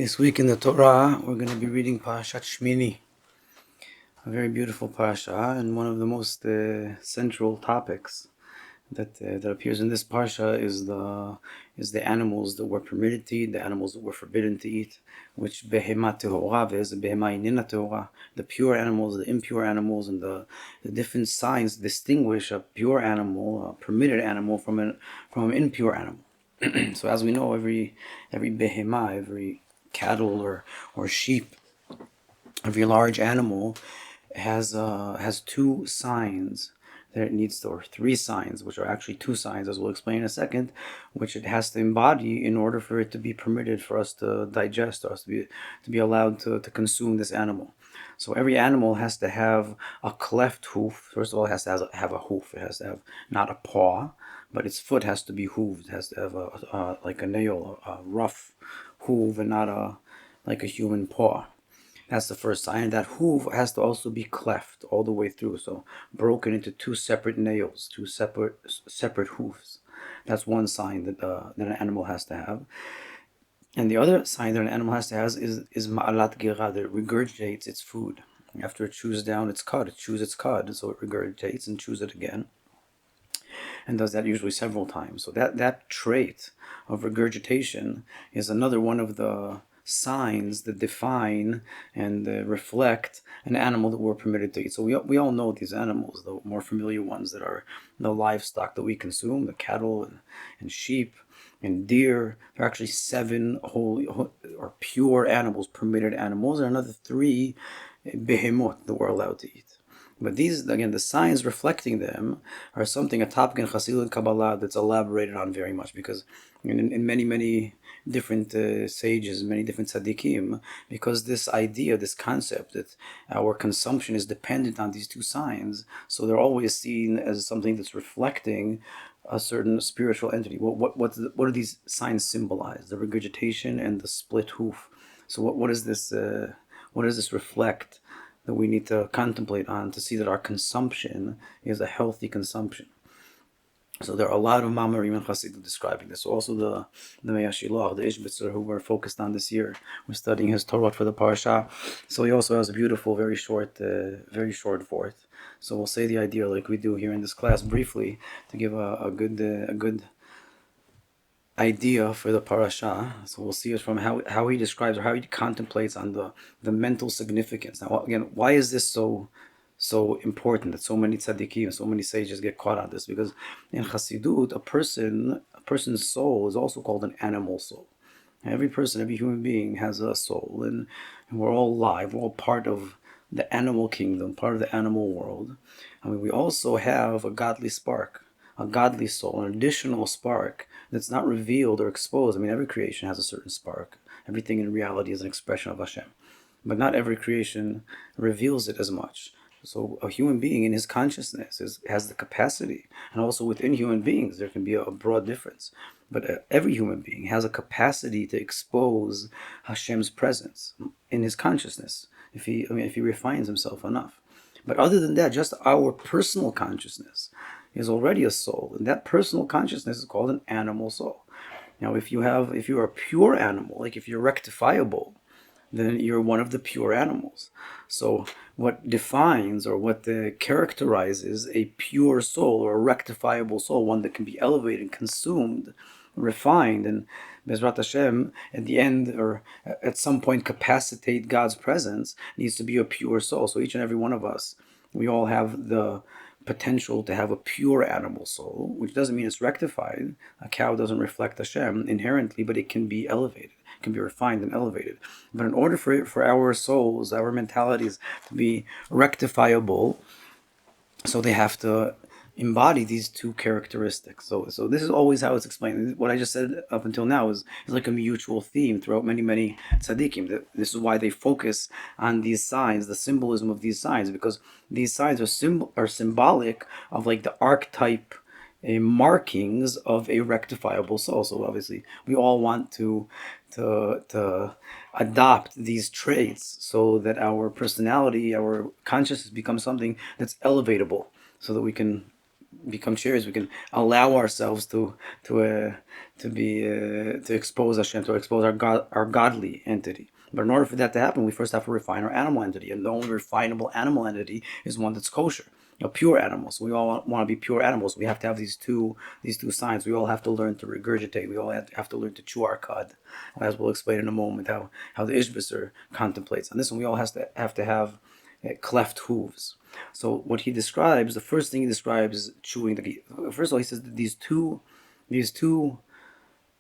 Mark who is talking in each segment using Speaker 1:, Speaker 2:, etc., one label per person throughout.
Speaker 1: This week in the Torah, we're going to be reading Parashat Shmini, a very beautiful parasha, and one of the most central topics that appears in this parsha is the animals that were permitted to eat, the animals that were forbidden to eat, which behema tehora ve'ez behema inena tehora, the pure animals, the impure animals, and the different signs distinguish a pure animal, a permitted animal, from an impure animal. So as we know, every behema, every cattle or sheep, every large animal has two signs that it needs to, or three signs, which are actually two signs, as we'll explain in a second, which it has to embody in order for it to be permitted for us to digest, or us to be allowed to consume this animal. So every animal has to have a cleft hoof. First of all, it has to have a hoof. It has to have not a paw, but its foot has to be hooved. It has to have like a nail, a rough hoof, and not like a human paw. That's the first sign. And that hoof has to also be cleft all the way through, so broken into two separate nails, two separate hoofs. That's one sign that an animal has to have. And the other sign that an animal has to have is ma'alat gira, that it regurgitates its food. After it chews down its cud, it chews its cud, so it regurgitates and chews it again, and does that usually several times. So that trait of regurgitation is another one of the signs that define and reflect an animal that we're permitted to eat. So we all know these animals, the more familiar ones that are the livestock that we consume, the cattle and sheep and deer. There are actually 7 holy or pure animals, permitted animals, and another 3 behemoth that we're allowed to eat. But these, again, the signs reflecting them are something, a topic in Chasidut and Kabbalah that's elaborated on very much, because in many different sages, many different tzaddikim, because this idea, this concept that our consumption is dependent on these two signs, so they're always seen as something that's reflecting a certain spiritual entity. What do these signs symbolize? The regurgitation and the split hoof. So what does this reflect that we need to contemplate on to see that our consumption is a healthy consumption? So there are a lot of Mamarim and Chasidut describing this. Also the Meyashilach, the Ishbitzer, who we're focused on this year, we're studying his Torah for the Parasha. So he also has a beautiful, very short vort. So we'll say the idea like we do here in this class briefly to give a good idea for the parasha. So we'll see it from how he describes, or how he contemplates on the mental significance. Now again, why is this so important that so many tzaddikim, so many sages get caught on this? Because in Chasidut, a person's soul is also called an animal soul. Every person, every human being has a soul, and we're all alive. We're all part of the animal kingdom, part of the animal world. I mean, we also have a godly spark, a godly soul, an additional spark that's not revealed or exposed. I mean, every creation has a certain spark. Everything in reality is an expression of Hashem. But not every creation reveals it as much. So a human being in his consciousness has the capacity, and also within human beings there can be a broad difference. But every human being has a capacity to expose Hashem's presence in his consciousness, if he refines himself enough. But other than that, just our personal consciousness is already a soul, and that personal consciousness is called an animal soul. Now, if you're a pure animal, like if you're rectifiable, then you're one of the pure animals. So what defines, or what characterizes a pure soul, or a rectifiable soul, one that can be elevated, consumed, refined, and Bezrat Hashem at the end, or at some point capacitate God's presence, needs to be a pure soul. So each and every one of us, we all have the potential to have a pure animal soul, which doesn't mean it's rectified. A cow doesn't reflect Hashem inherently, but it can be elevated, it can be refined and elevated. But in order for our souls, our mentalities to be rectifiable, so they have to embody these two characteristics. So this is always how it's explained. What I just said up until now is like a mutual theme throughout many tzaddikim. This is why they focus on these signs, the symbolism of these signs, because these signs are symbolic of like the archetype markings of a rectifiable soul. So obviously we all want to adopt these traits so that our personality, our consciousness becomes something that's elevatable, so that we can become serious, we can allow ourselves to expose Hashem, to expose our godly entity. But in order for that to happen, we first have to refine our animal entity, and the only refinable animal entity is one that's kosher, pure animals. We all want to be pure animals. We have to have these two signs. We all have to learn to regurgitate. We all have to learn to chew our cud, as we'll explain in a moment how the Ishbisser contemplates on this. And we all have to have cleft hooves. So what he describes, the first thing he describes is chewing the. First of all, he says that these two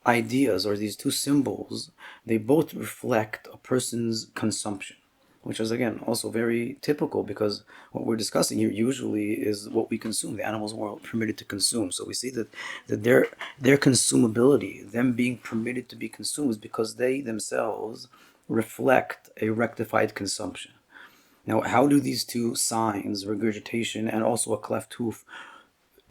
Speaker 1: ideas, or these two symbols, they both reflect a person's consumption, which is again also very typical, because what we're discussing here usually is what we consume. The animals were permitted to consume, so we see that their consumability, them being permitted to be consumed, is because they themselves reflect a rectified consumption. Now, how do these two signs, regurgitation and also a cleft hoof,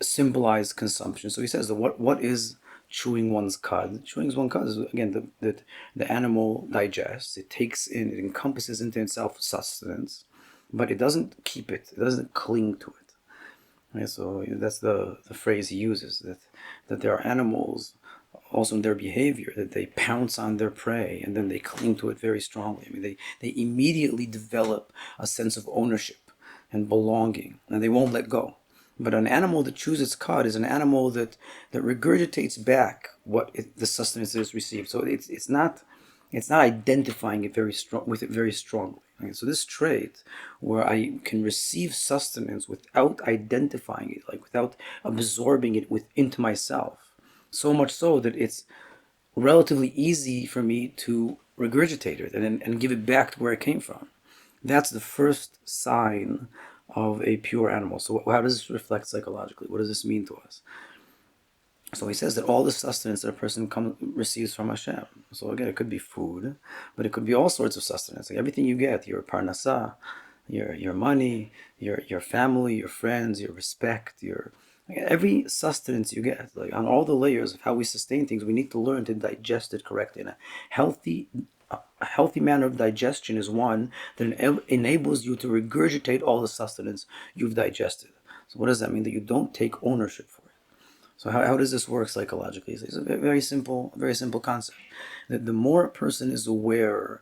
Speaker 1: symbolize consumption? So he says that what is chewing one's cud? Chewing one's cud is, again, that the animal digests, it takes in, it encompasses into itself sustenance, but it doesn't keep it, it doesn't cling to it. Right? So that's the phrase he uses, that there are animals also in their behavior, that they pounce on their prey and then they cling to it very strongly. I mean, they immediately develop a sense of ownership and belonging, and they won't let go. But an animal that chews its cud is an animal that regurgitates back the sustenance it has received. So it's not identifying it very strongly. Okay? So this trait, where I can receive sustenance without identifying it, like without absorbing it into myself, so much so that it's relatively easy for me to regurgitate it and give it back to where it came from. That's the first sign of a pure animal. So how does this reflect psychologically? What does this mean to us? So he says that all the sustenance that a person receives from Hashem. So again, it could be food, but it could be all sorts of sustenance. Like everything you get, your parnasa, your money, your family, your friends, your respect, every sustenance you get, like on all the layers of how we sustain things, we need to learn to digest it correctly. And a healthy manner of digestion is one that enables you to regurgitate all the sustenance you've digested. So what does that mean? That you don't take ownership for it. So how does this work psychologically? It's a very simple concept. That the more a person is aware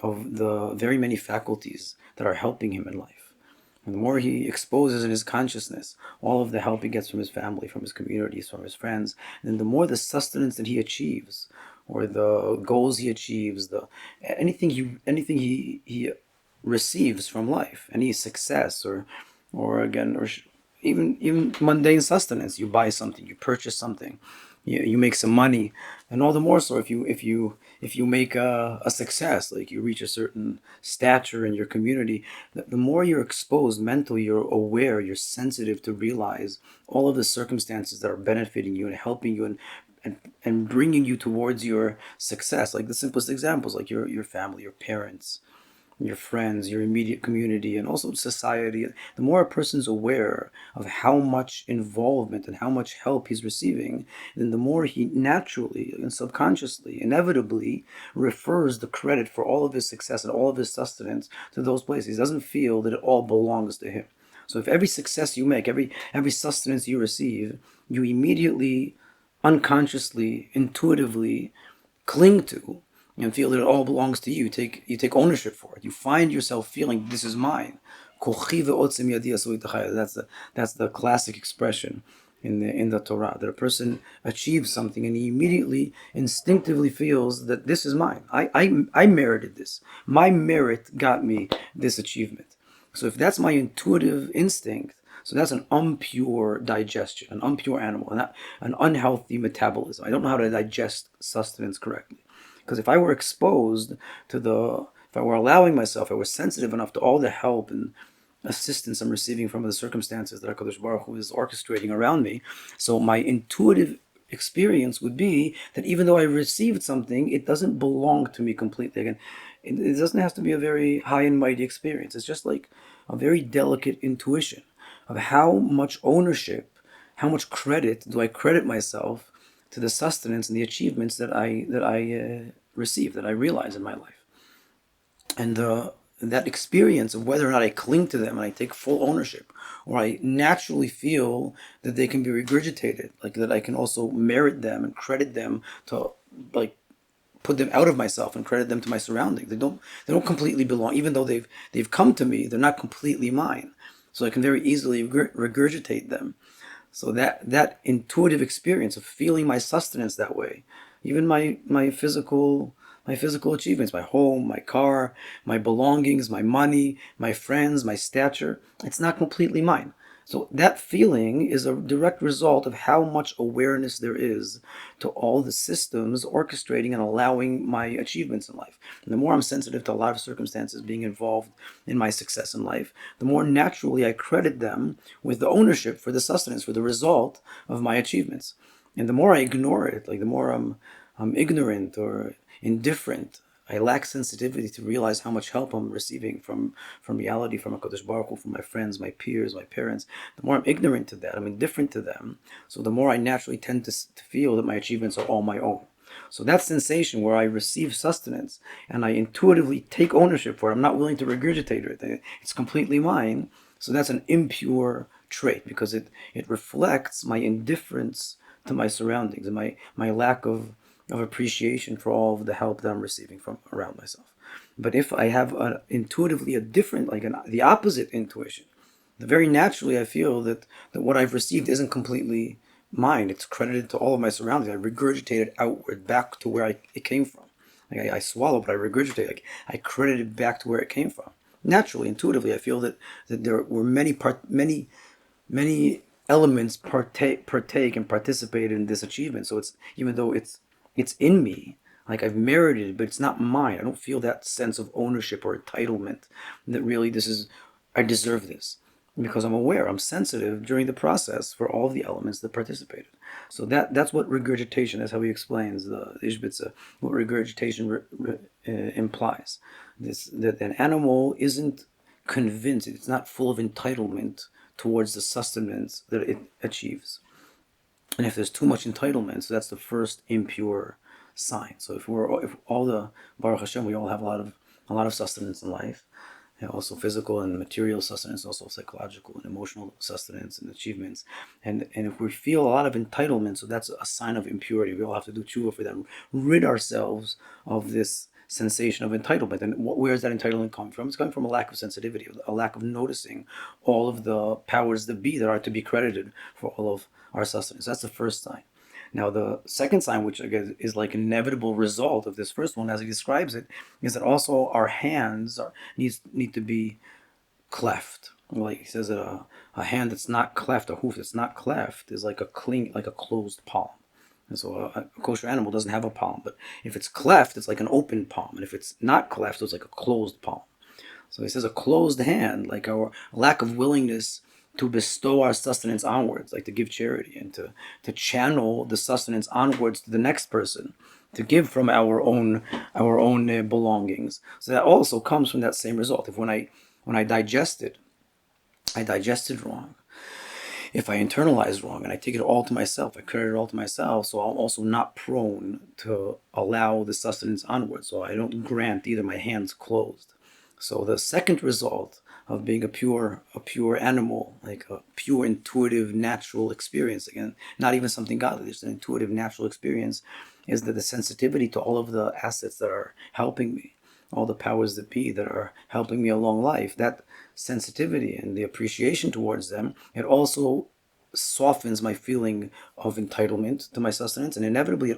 Speaker 1: of the very many faculties that are helping him in life, and the more he exposes in his consciousness all of the help he gets from his family, from his communities, from his friends, then the more the sustenance that he achieves, or the goals he achieves, anything he receives from life, any success, or even mundane sustenance. You buy something, you purchase something, you make some money, and all the more so if you make a success, like you reach a certain stature in your community, the more you're exposed mentally, you're aware, you're sensitive to realize all of the circumstances that are benefiting you and helping you and bringing you towards your success. Like the simplest examples, like your family, your parents, your friends, your immediate community, and also society. The more a person's aware of how much involvement and how much help he's receiving, then the more he naturally and subconsciously, inevitably, refers the credit for all of his success and all of his sustenance to those places. He doesn't feel that it all belongs to him. So if every success you make, every sustenance you receive, you immediately, unconsciously, intuitively cling to, and feel that it all belongs to you. You take ownership for it. You find yourself feeling, this is mine. That's the classic expression in the Torah, that a person achieves something and he immediately, instinctively feels that this is mine. I merited this. My merit got me this achievement. So if that's my intuitive instinct, so that's an impure digestion, an impure animal, an unhealthy metabolism. I don't know how to digest sustenance correctly. Because if I were exposed if I were allowing myself, if I were sensitive enough to all the help and assistance I'm receiving from the circumstances that HaKadosh Baruch Hu is orchestrating around me, so my intuitive experience would be that even though I received something, it doesn't belong to me completely. Again, it doesn't have to be a very high and mighty experience. It's just like a very delicate intuition of how much ownership, how much credit do I credit myself to the sustenance and the achievements that I receive, that I realize in my life. And that experience of whether or not I cling to them and I take full ownership, or I naturally feel that they can be regurgitated, like that I can also merit them and credit them to, like, put them out of myself and credit them to my surroundings. They don't completely belong, even though they've come to me. They're not completely mine, so I can very easily regurgitate them. So that intuitive experience of feeling my sustenance that way, even my physical achievements, my home, my car, my belongings, my money, my friends, my stature, it's not completely mine. So that feeling is a direct result of how much awareness there is to all the systems orchestrating and allowing my achievements in life. And the more I'm sensitive to a lot of circumstances being involved in my success in life, the more naturally I credit them with the ownership for the sustenance, for the result of my achievements. And the more I ignore it, like the more I'm ignorant or indifferent, I lack sensitivity to realize how much help I'm receiving from reality, from HaKadosh Baruch Hu, from my friends, my peers, my parents. The more I'm ignorant to that, I'm indifferent to them, so the more I naturally tend to feel that my achievements are all my own. So that sensation where I receive sustenance and I intuitively take ownership for it, I'm not willing to regurgitate it, it's completely mine. So that's an impure trait, because it reflects my indifference to my surroundings and my lack of appreciation for all of the help that I'm receiving from around myself. But if I have intuitively a different, like the opposite intuition, very naturally I feel that what I've received isn't completely mine. It's credited to all of my surroundings. I regurgitate it outward, back to where it came from. Like I swallow, but I regurgitate. Like I credit it back to where it came from. Naturally, intuitively, I feel that there were many elements partake and participate in this achievement. So it's, even though it's in me, like I've merited it, but it's not mine. I don't feel that sense of ownership or entitlement that really I deserve this, because I'm aware, I'm sensitive during the process for all of the elements that participated. So that's what regurgitation, that's how he explains the Ishbitza, what regurgitation implies. That an animal isn't convinced, it's not full of entitlement towards the sustenance that it achieves. And if there's too much entitlement, so that's the first impure sign. So if all the Baruch Hashem, we all have a lot of sustenance in life, and also physical and material sustenance, also psychological and emotional sustenance and achievements. And if we feel a lot of entitlement, so that's a sign of impurity. We all have to do tshuva for that, rid ourselves of this sensation of entitlement. And where is that entitlement coming from? It's coming from a lack of sensitivity, a lack of noticing all of the powers that be that are to be credited for all of our sustenance. That's the first sign. Now, the second sign, which I guess is like an inevitable result of this first one, as he describes it, is that also our hands need to be cleft. Like he says that a hand that's not cleft, a hoof that's not cleft, is like a closed palm. And so a kosher animal doesn't have a palm, but if it's cleft, it's like an open palm, and if it's not cleft, it's like a closed palm. So he says a closed hand, like our lack of willingness to bestow our sustenance onwards, like to give charity and to channel the sustenance onwards to the next person, to give from our own belongings. So that also comes from that same result. If when I digested wrong, if I internalize wrong and I take it all to myself, I credit it all to myself, so I'm also not prone to allow the sustenance onwards. So I don't grant either my hands closed. So the second result of being a pure animal, like a pure intuitive natural experience, again, not even something godly, just an intuitive natural experience, is that the sensitivity to all of the assets that are helping me, all the powers that be that are helping me along life, that sensitivity and the appreciation towards them, it also softens my feeling of entitlement to my sustenance, and inevitably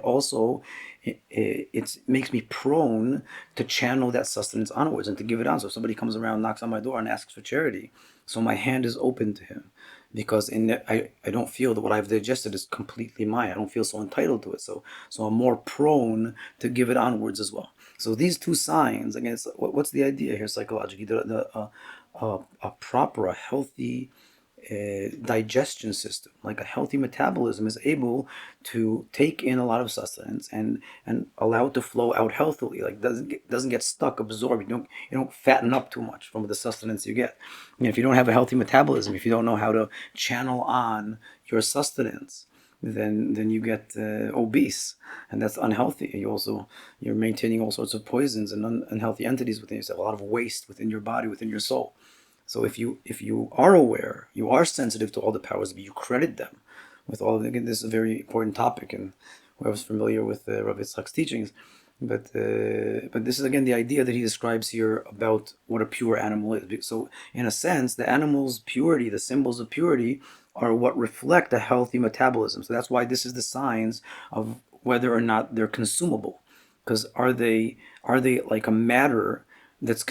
Speaker 1: it makes me prone to channel that sustenance onwards and to give it on. So if somebody comes around, knocks on my door and asks for charity, so my hand is open to him, because I don't feel that what I've digested is completely mine. I don't feel so entitled to it, so I'm more prone to give it onwards as well. So these two signs, again, what's the idea here psychologically? A proper, a healthy digestion system, like a healthy metabolism, is able to take in a lot of sustenance and allow it to flow out healthily. Like doesn't get stuck, absorbed. You don't fatten up too much from the sustenance you get. If you don't have a healthy metabolism, if you don't know how to channel on your sustenance, then you get obese, and that's unhealthy. You're maintaining all sorts of poisons and unhealthy entities within yourself, a lot of waste within your body, within your soul. So if you are aware, you are sensitive to all the powers, but you credit them with all of them. Again, this is a very important topic, and whoever's familiar with Rabbi Yitzchak's teachings, but this is again the idea that he describes here about what a pure animal is. So in a sense, the animal's purity, the symbols of purity, are what reflect a healthy metabolism. So that's why this is the signs of whether or not they're consumable. Because are they like a matter that's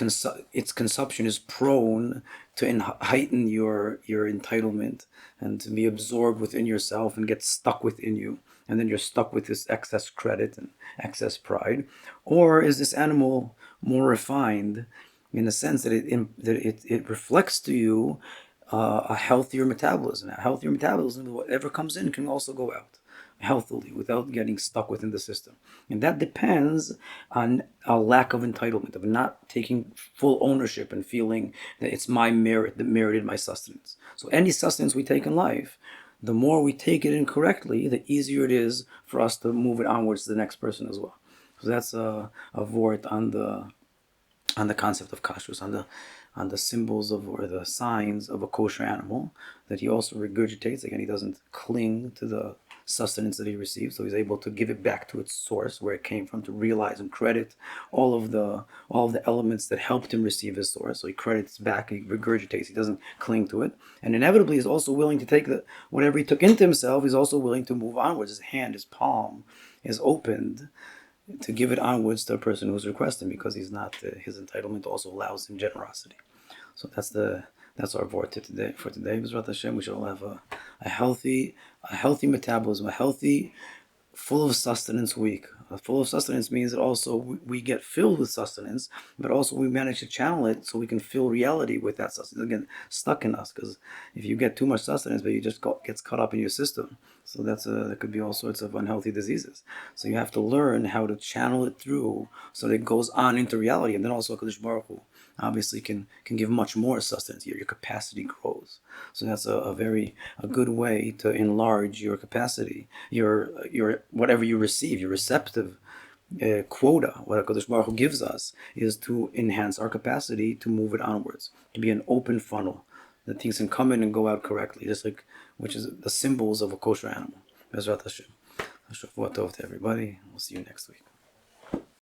Speaker 1: its consumption is prone to heighten your entitlement and to be absorbed within yourself and get stuck within you, and then you're stuck with this excess credit and excess pride? Or is this animal more refined in the sense that it reflects to you a healthier metabolism? A healthier metabolism, whatever comes in can also go out healthily without getting stuck within the system. And that depends on a lack of entitlement, of not taking full ownership and feeling that it's my merit that merited my sustenance. So any sustenance we take in life, the more we take it incorrectly, the easier it is for us to move it onwards to the next person as well. So that's a vort on the concept of kashrus, on the symbols of, or the signs of a kosher animal, that he also regurgitates. Again, he doesn't cling to the sustenance that he received, so he's able to give it back to its source, where it came from, to realize and credit all of the elements that helped him receive his source. So he credits back, he regurgitates, he doesn't cling to it, and inevitably he's also willing to take whatever he took into himself. He's also willing to move onwards. His hand, his palm, is opened to give it onwards to a person who's requesting, because he's not his entitlement also allows him generosity. So that's our vort today. For today, B'ezrat Hashem, we should all have a healthy metabolism, a healthy, full of sustenance week. Full of sustenance means that also we get filled with sustenance, but also we manage to channel it so we can fill reality with that sustenance. Again, stuck in us, because if you get too much sustenance, but you just gets caught up in your system, so that could be all sorts of unhealthy diseases. So you have to learn how to channel it through so that it goes on into reality, and then also HaKadosh Baruch Hu obviously can give much more sustenance. Your capacity grows. So that's a good way to enlarge your capacity, your whatever you receive, your receptive quota. What HaKadosh Baruch Hu gives us is to enhance our capacity to move it onwards, to be an open funnel, that things can come in and go out correctly, just like, which is the symbols of a kosher animal. B'ezrat Hashem. Shavua tov to everybody. We'll see you next week.